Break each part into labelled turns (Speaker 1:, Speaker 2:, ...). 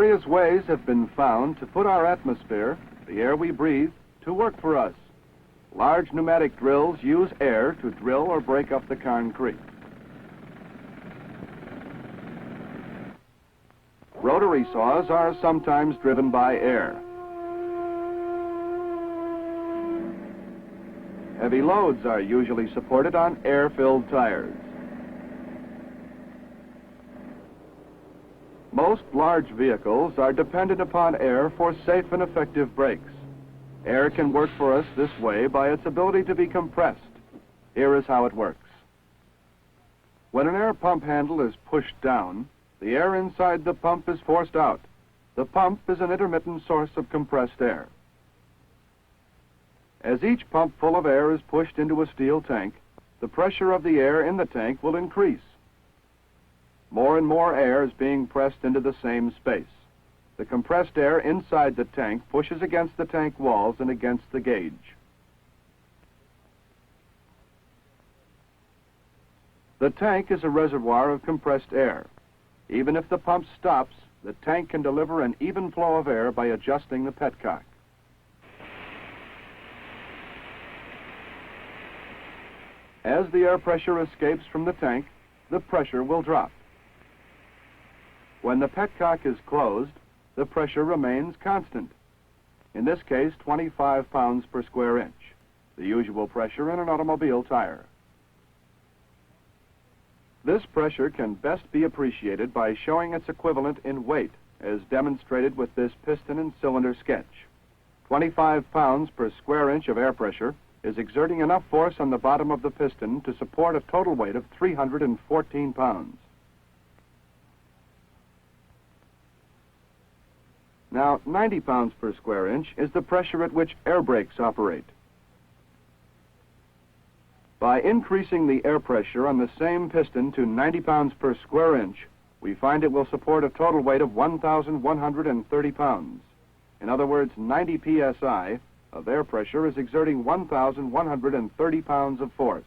Speaker 1: Various ways have been found to put our atmosphere, the air we breathe, to work for us. Large pneumatic drills use air to drill or break up the concrete. Rotary saws are sometimes driven by air. Heavy loads are usually supported on air-filled tires. Most large vehicles are dependent upon air for safe and effective brakes. Air can work for us this way by its ability to be compressed. Here is how it works. When an air pump handle is pushed down, the air inside the pump is forced out. The pump is an intermittent source of compressed air. As each pump full of air is pushed into a steel tank, the pressure of the air in the tank will increase. More and more air is being pressed into the same space. The compressed air inside the tank pushes against the tank walls and against the gauge. The tank is a reservoir of compressed air. Even if the pump stops, the tank can deliver an even flow of air by adjusting the petcock. As the air pressure escapes from the tank, the pressure will drop. When the petcock is closed, the pressure remains constant. In this case, 25 pounds per square inch, the usual pressure in an automobile tire. This pressure can best be appreciated by showing its equivalent in weight, as demonstrated with this piston and cylinder sketch. 25 pounds per square inch of air pressure is exerting enough force on the bottom of the piston to support a total weight of 314 pounds. Now, 90 pounds per square inch is the pressure at which air brakes operate. By increasing the air pressure on the same piston to 90 pounds per square inch, we find it will support a total weight of 1,130 pounds. In other words, 90 psi of air pressure is exerting 1,130 pounds of force.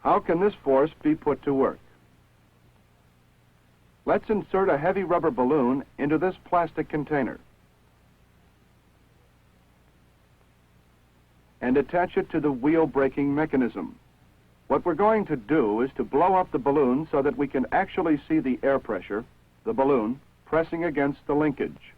Speaker 1: How can this force be put to work? Let's insert a heavy rubber balloon into this plastic container and attach it to the wheel braking mechanism. What we're going to do is to blow up the balloon so that we can actually see the air pressure, the balloon, pressing against the linkage.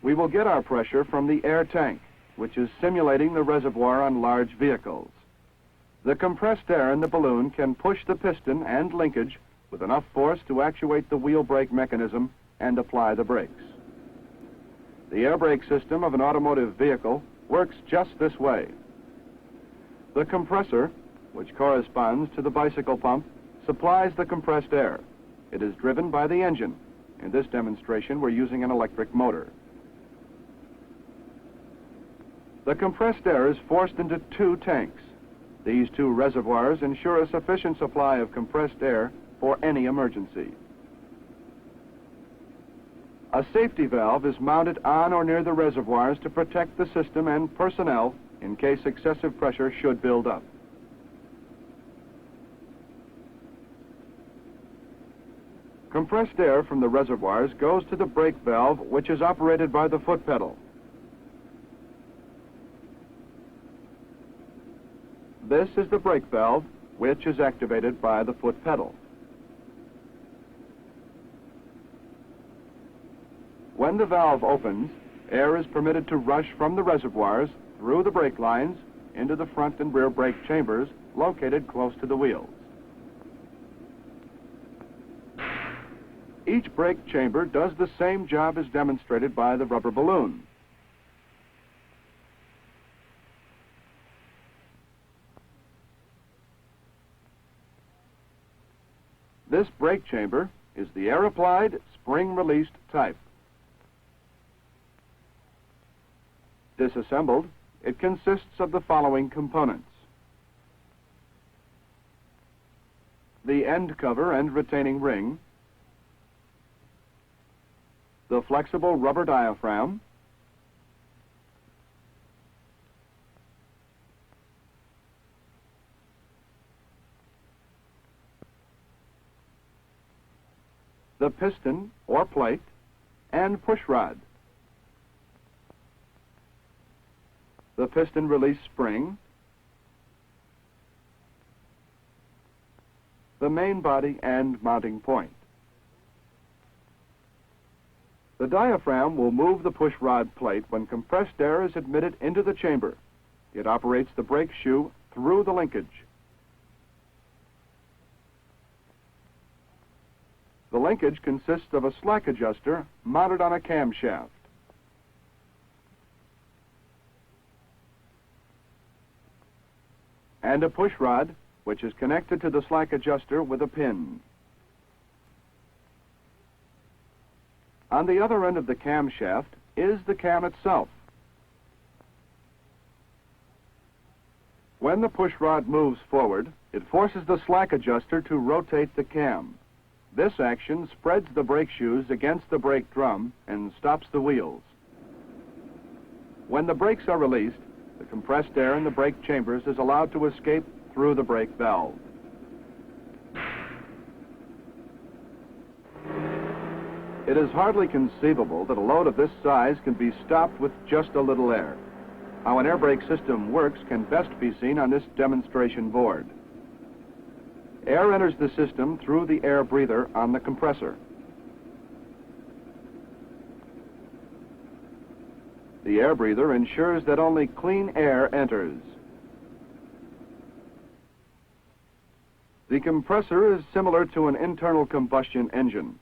Speaker 1: We will get our pressure from the air tank, which is simulating the reservoir on large vehicles. The compressed air in the balloon can push the piston and linkage with enough force to actuate the wheel brake mechanism and apply the brakes. The air brake system of an automotive vehicle works just this way. The compressor, which corresponds to the bicycle pump, supplies the compressed air. It is driven by the engine. In this demonstration, we're using an electric motor. The compressed air is forced into two tanks. These two reservoirs ensure a sufficient supply of compressed air for any emergency. A safety valve is mounted on or near the reservoirs to protect the system and personnel in case excessive pressure should build up. Compressed air from the reservoirs goes to the brake valve, which is operated by the foot pedal. This is the brake valve, which is activated by the foot pedal. When the valve opens, air is permitted to rush from the reservoirs through the brake lines into the front and rear brake chambers located close to the wheels. Each brake chamber does the same job as demonstrated by the rubber balloon. This brake chamber is the air-applied, spring-released type. Disassembled, it consists of the following components: the end cover and retaining ring, the flexible rubber diaphragm, the piston or plate, and push rod. The piston release spring, the main body and mounting point. The diaphragm will move the push rod plate when compressed air is admitted into the chamber. It operates the brake shoe through the linkage. The linkage consists of a slack adjuster mounted on a camshaft. And a push rod, which is connected to the slack adjuster with a pin. On the other end of the camshaft is the cam itself. When the push rod moves forward, it forces the slack adjuster to rotate the cam. This action spreads the brake shoes against the brake drum and stops the wheels. When the brakes are released, the compressed air in the brake chambers is allowed to escape through the brake valve. It is hardly conceivable that a load of this size can be stopped with just a little air. How an air brake system works can best be seen on this demonstration board. Air enters the system through the air breather on the compressor. The air breather ensures that only clean air enters. The compressor is similar to an internal combustion engine.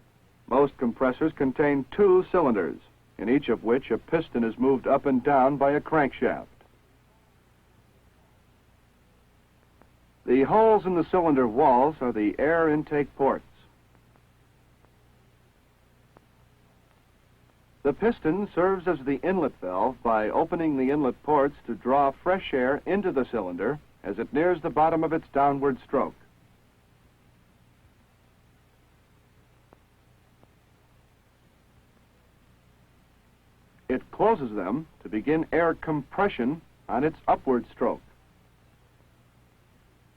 Speaker 1: Most compressors contain 2 cylinders, in each of which a piston is moved up and down by a crankshaft. The holes in the cylinder walls are the air intake ports. The piston serves as the inlet valve by opening the inlet ports to draw fresh air into the cylinder as it nears the bottom of its downward stroke. It closes them to begin air compression on its upward stroke.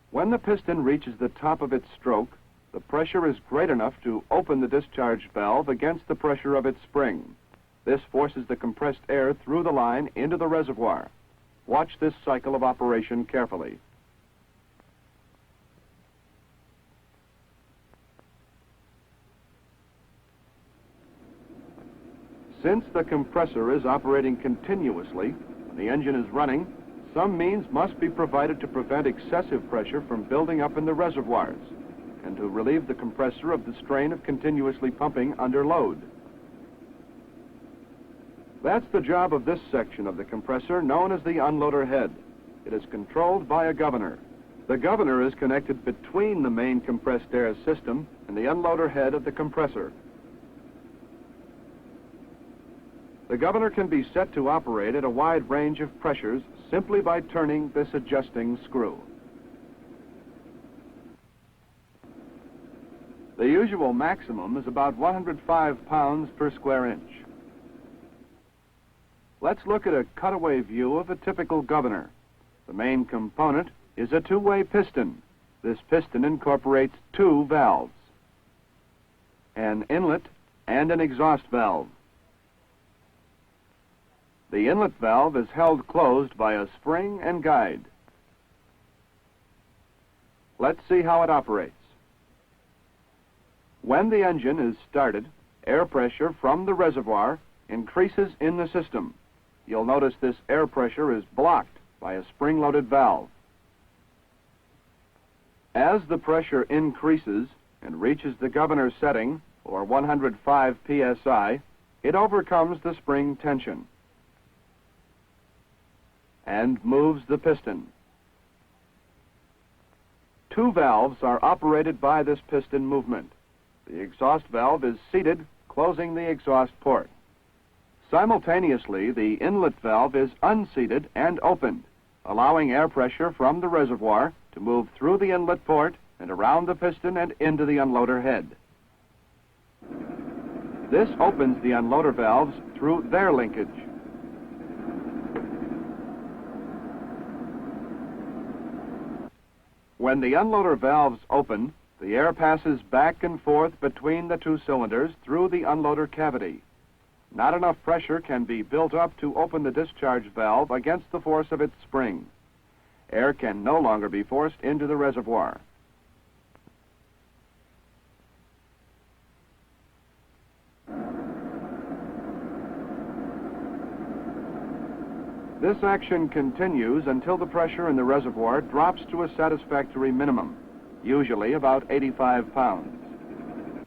Speaker 1: When the piston reaches the top of its stroke, the pressure is great enough to open the discharge valve against the pressure of its spring. This forces the compressed air through the line into the reservoir. Watch this cycle of operation carefully. Since the compressor is operating continuously, when the engine is running, some means must be provided to prevent excessive pressure from building up in the reservoirs and to relieve the compressor of the strain of continuously pumping under load. That's the job of this section of the compressor known as the unloader head. It is controlled by a governor. The governor is connected between the main compressed air system and the unloader head of the compressor. The governor can be set to operate at a wide range of pressures simply by turning this adjusting screw. The usual maximum is about 105 pounds per square inch. Let's look at a cutaway view of a typical governor. The main component is a 2-way piston. This piston incorporates 2 valves, an inlet and an exhaust valve. The inlet valve is held closed by a spring and guide. Let's see how it operates. When the engine is started, air pressure from the reservoir increases in the system. You'll notice this air pressure is blocked by a spring-loaded valve. As the pressure increases and reaches the governor setting, or 105 psi, it overcomes the spring tension and moves the piston. 2 valves are operated by this piston movement. The exhaust valve is seated, closing the exhaust port. Simultaneously, the inlet valve is unseated and opened, allowing air pressure from the reservoir to move through the inlet port and around the piston and into the unloader head. This opens the unloader valves through their linkage. When the unloader valves open, the air passes back and forth between the two cylinders through the unloader cavity. Not enough pressure can be built up to open the discharge valve against the force of its spring. Air can no longer be forced into the reservoir. This action continues until the pressure in the reservoir drops to a satisfactory minimum, usually about 85 pounds.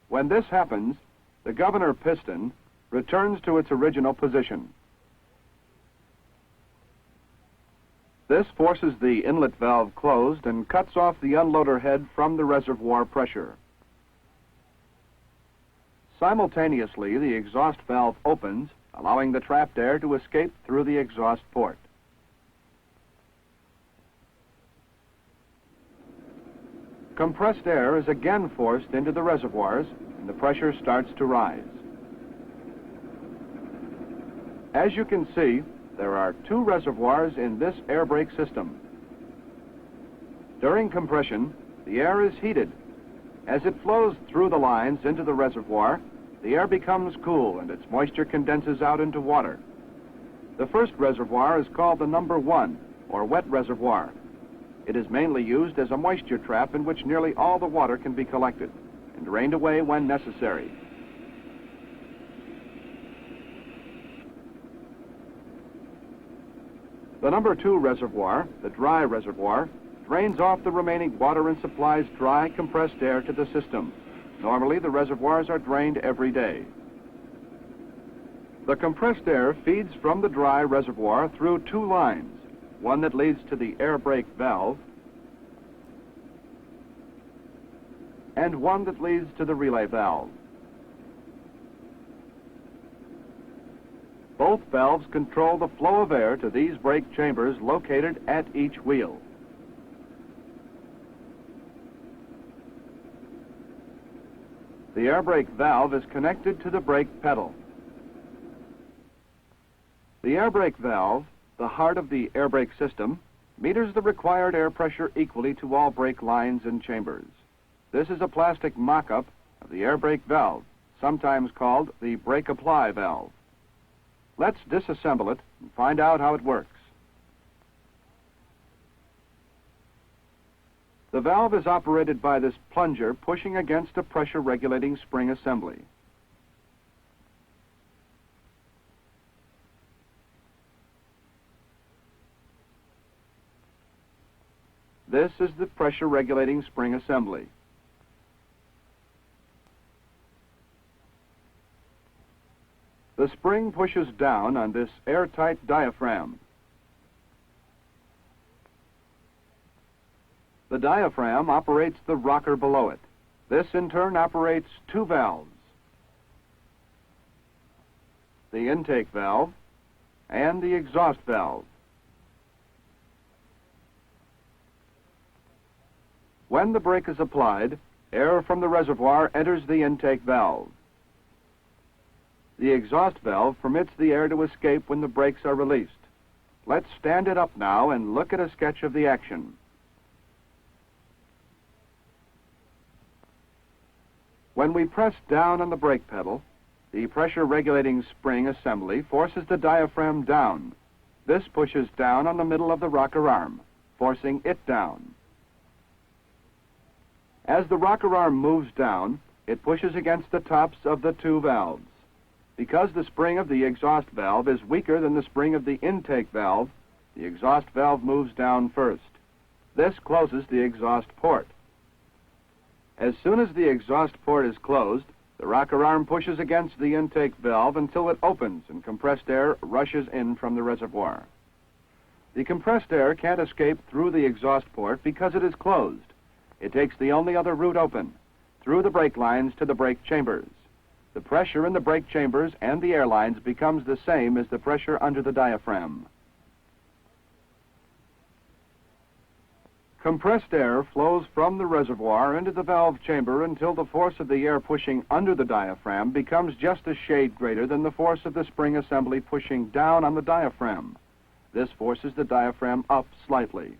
Speaker 1: When this happens, the governor piston returns to its original position. This forces the inlet valve closed and cuts off the unloader head from the reservoir pressure. Simultaneously, the exhaust valve opens, allowing the trapped air to escape through the exhaust port. Compressed air is again forced into the reservoirs, and the pressure starts to rise. As you can see, there are two reservoirs in this air brake system. During compression, the air is heated. As it flows through the lines into the reservoir, the air becomes cool and its moisture condenses out into water. The first reservoir is called the number 1, or wet reservoir. It is mainly used as a moisture trap in which nearly all the water can be collected and drained away when necessary. The number 2 reservoir, the dry reservoir, drains off the remaining water and supplies dry, compressed air to the system. Normally, the reservoirs are drained every day. The compressed air feeds from the dry reservoir through two lines, one that leads to the air brake valve and one that leads to the relay valve. Both valves control the flow of air to these brake chambers located at each wheel. The air brake valve is connected to the brake pedal. The air brake valve, the heart of the air brake system, meters the required air pressure equally to all brake lines and chambers. This is a plastic mock-up of the air brake valve, sometimes called the brake apply valve. Let's disassemble it and find out how it works. The valve is operated by this plunger pushing against a pressure regulating spring assembly. This is the pressure regulating spring assembly. The spring pushes down on this airtight diaphragm. The diaphragm operates the rocker below it. This, in turn, operates two valves, the intake valve and the exhaust valve. When the brake is applied, air from the reservoir enters the intake valve. The exhaust valve permits the air to escape when the brakes are released. Let's stand it up now and look at a sketch of the action. When we press down on the brake pedal, the pressure regulating spring assembly forces the diaphragm down. This pushes down on the middle of the rocker arm, forcing it down. As the rocker arm moves down, it pushes against the tops of the two valves. Because the spring of the exhaust valve is weaker than the spring of the intake valve, the exhaust valve moves down first. This closes the exhaust port. As soon as the exhaust port is closed, the rocker arm pushes against the intake valve until it opens and compressed air rushes in from the reservoir. The compressed air can't escape through the exhaust port because it is closed. It takes the only other route open, through the brake lines to the brake chambers. The pressure in the brake chambers and the air lines becomes the same as the pressure under the diaphragm. Compressed air flows from the reservoir into the valve chamber until the force of the air pushing under the diaphragm becomes just a shade greater than the force of the spring assembly pushing down on the diaphragm. This forces the diaphragm up slightly.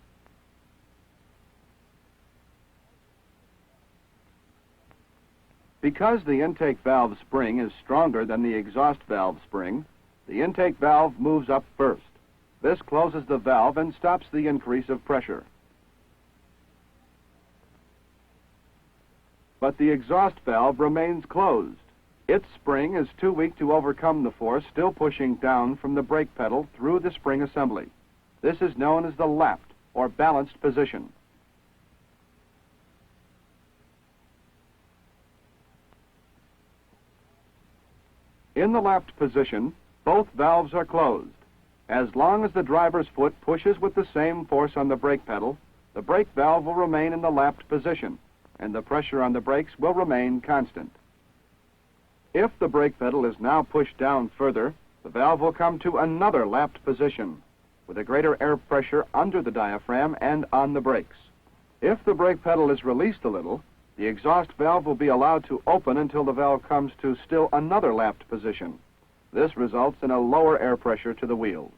Speaker 1: Because the intake valve spring is stronger than the exhaust valve spring, the intake valve moves up first. This closes the valve and stops the increase of pressure. But the exhaust valve remains closed. Its spring is too weak to overcome the force still pushing down from the brake pedal through the spring assembly. This is known as the lapped or balanced position. In the lapped position, both valves are closed. As long as the driver's foot pushes with the same force on the brake pedal, the brake valve will remain in the lapped position, and the pressure on the brakes will remain constant. If the brake pedal is now pushed down further, the valve will come to another lapped position, with a greater air pressure under the diaphragm and on the brakes. If the brake pedal is released a little, the exhaust valve will be allowed to open until the valve comes to still another lapped position. This results in a lower air pressure to the wheels.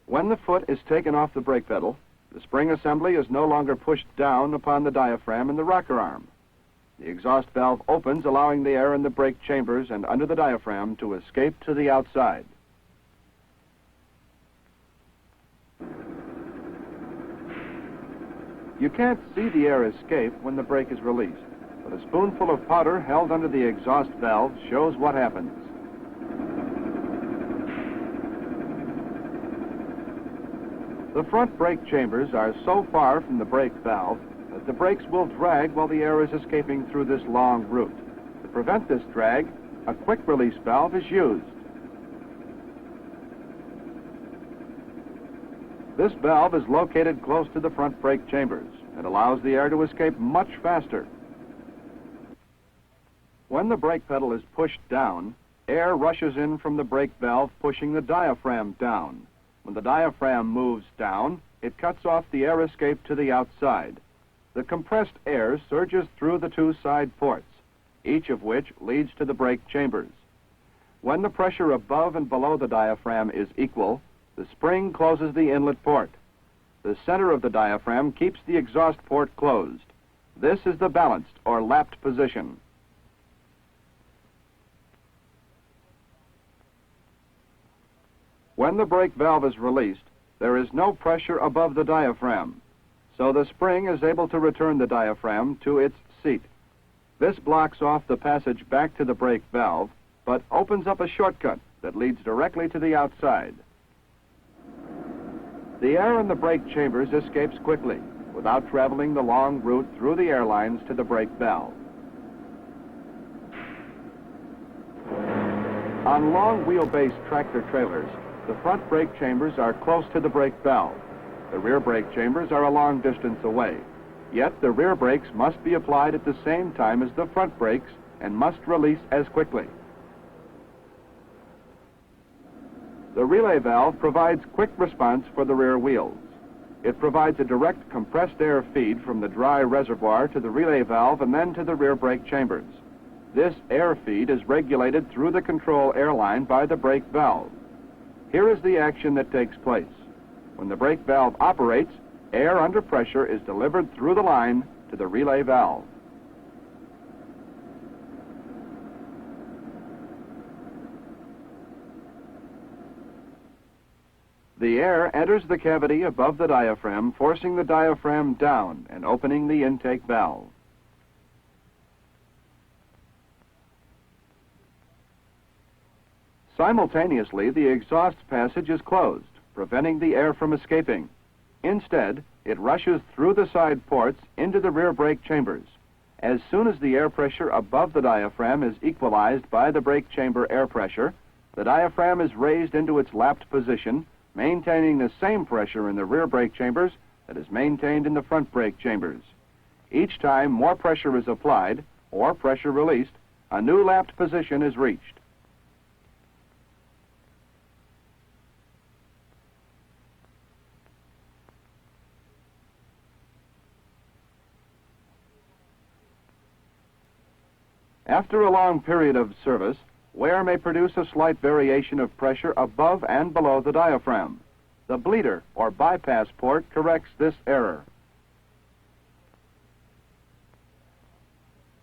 Speaker 1: When the foot is taken off the brake pedal, the spring assembly is no longer pushed down upon the diaphragm and the rocker arm. The exhaust valve opens, allowing the air in the brake chambers and under the diaphragm to escape to the outside. You can't see the air escape when the brake is released, but a spoonful of powder held under the exhaust valve shows what happens. The front brake chambers are so far from the brake valve that the brakes will drag while the air is escaping through this long route. To prevent this drag, a quick release valve is used. This valve is located close to the front brake chambers and allows the air to escape much faster. When the brake pedal is pushed down, air rushes in from the brake valve, pushing the diaphragm down. When the diaphragm moves down, it cuts off the air escape to the outside. The compressed air surges through the two side ports, each of which leads to the brake chambers. When the pressure above and below the diaphragm is equal, the spring closes the inlet port. The center of the diaphragm keeps the exhaust port closed. This is the balanced or lapped position. When the brake valve is released, there is no pressure above the diaphragm, so the spring is able to return the diaphragm to its seat. This blocks off the passage back to the brake valve, but opens up a shortcut that leads directly to the outside. The air in the brake chambers escapes quickly, without traveling the long route through the air lines to the brake valve. On long wheelbase tractor trailers, the front brake chambers are close to the brake valve. The rear brake chambers are a long distance away. Yet the rear brakes must be applied at the same time as the front brakes and must release as quickly. The relay valve provides quick response for the rear wheels. It provides a direct compressed air feed from the dry reservoir to the relay valve and then to the rear brake chambers. This air feed is regulated through the control air line by the brake valve. Here is the action that takes place. When the brake valve operates, air under pressure is delivered through the line to the relay valve. The air enters the cavity above the diaphragm, forcing the diaphragm down and opening the intake valve. Simultaneously, the exhaust passage is closed, preventing the air from escaping. Instead, it rushes through the side ports into the rear brake chambers. As soon as the air pressure above the diaphragm is equalized by the brake chamber air pressure, the diaphragm is raised into its lapped position, maintaining the same pressure in the rear brake chambers that is maintained in the front brake chambers. Each time more pressure is applied or pressure released, a new lapped position is reached. After a long period of service, wear may produce a slight variation of pressure above and below the diaphragm. The bleeder or bypass port corrects this error.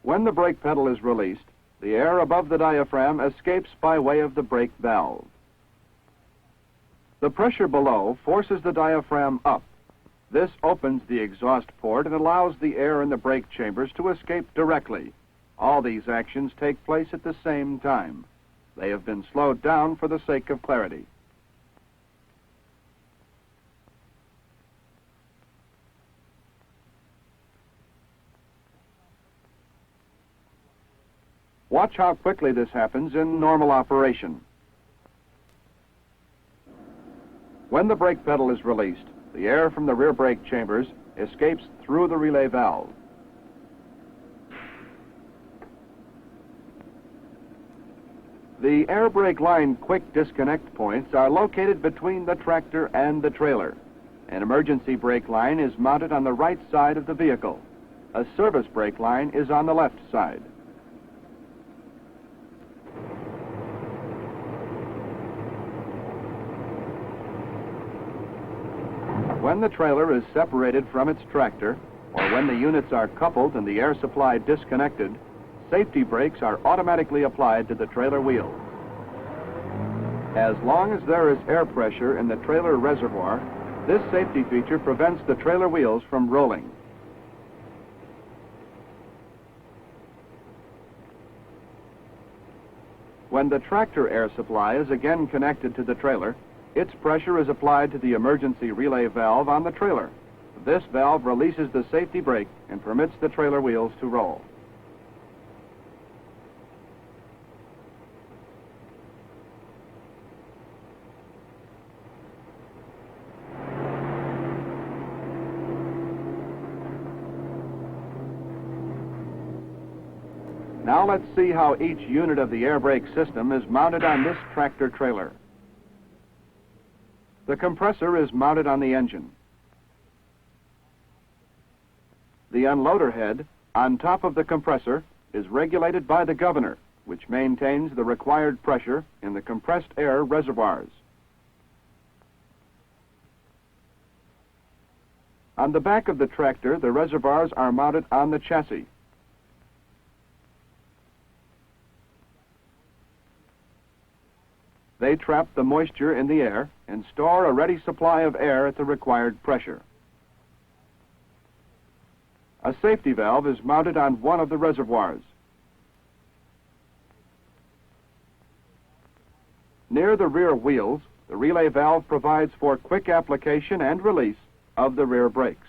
Speaker 1: When the brake pedal is released, the air above the diaphragm escapes by way of the brake valve. The pressure below forces the diaphragm up. This opens the exhaust port and allows the air in the brake chambers to escape directly. All these actions take place at the same time. They have been slowed down for the sake of clarity. Watch how quickly this happens in normal operation. When the brake pedal is released, the air from the rear brake chambers escapes through the relay valve. The air brake line quick disconnect points are located between the tractor and the trailer. An emergency brake line is mounted on the right side of the vehicle. A service brake line is on the left side. When the trailer is separated from its tractor, or when the units are coupled and the air supply disconnected, safety brakes are automatically applied to the trailer wheels. As long as there is air pressure in the trailer reservoir, this safety feature prevents the trailer wheels from rolling. When the tractor air supply is again connected to the trailer, its pressure is applied to the emergency relay valve on the trailer. This valve releases the safety brake and permits the trailer wheels to roll. Now let's see how each unit of the air brake system is mounted on this tractor trailer. The compressor is mounted on the engine. The unloader head on top of the compressor is regulated by the governor, which maintains the required pressure in the compressed air reservoirs. On the back of the tractor, the reservoirs are mounted on the chassis. They trap the moisture in the air and store a ready supply of air at the required pressure. A safety valve is mounted on one of the reservoirs. Near the rear wheels, the relay valve provides for quick application and release of the rear brakes.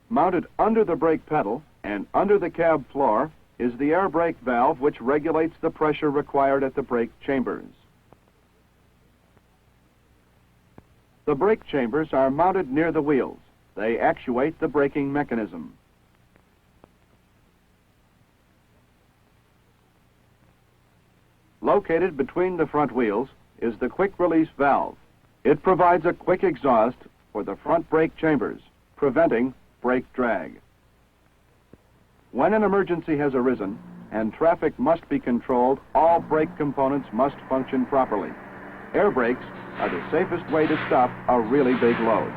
Speaker 1: Mounted under the brake pedal and under the cab floor is the air brake valve, which regulates the pressure required at the brake chambers. The brake chambers are mounted near the wheels. They actuate the braking mechanism. Located between the front wheels is the quick release valve. It provides a quick exhaust for the front brake chambers, preventing brake drag. When an emergency has arisen and traffic must be controlled, all brake components must function properly. Air brakes are the safest way to stop a really big load.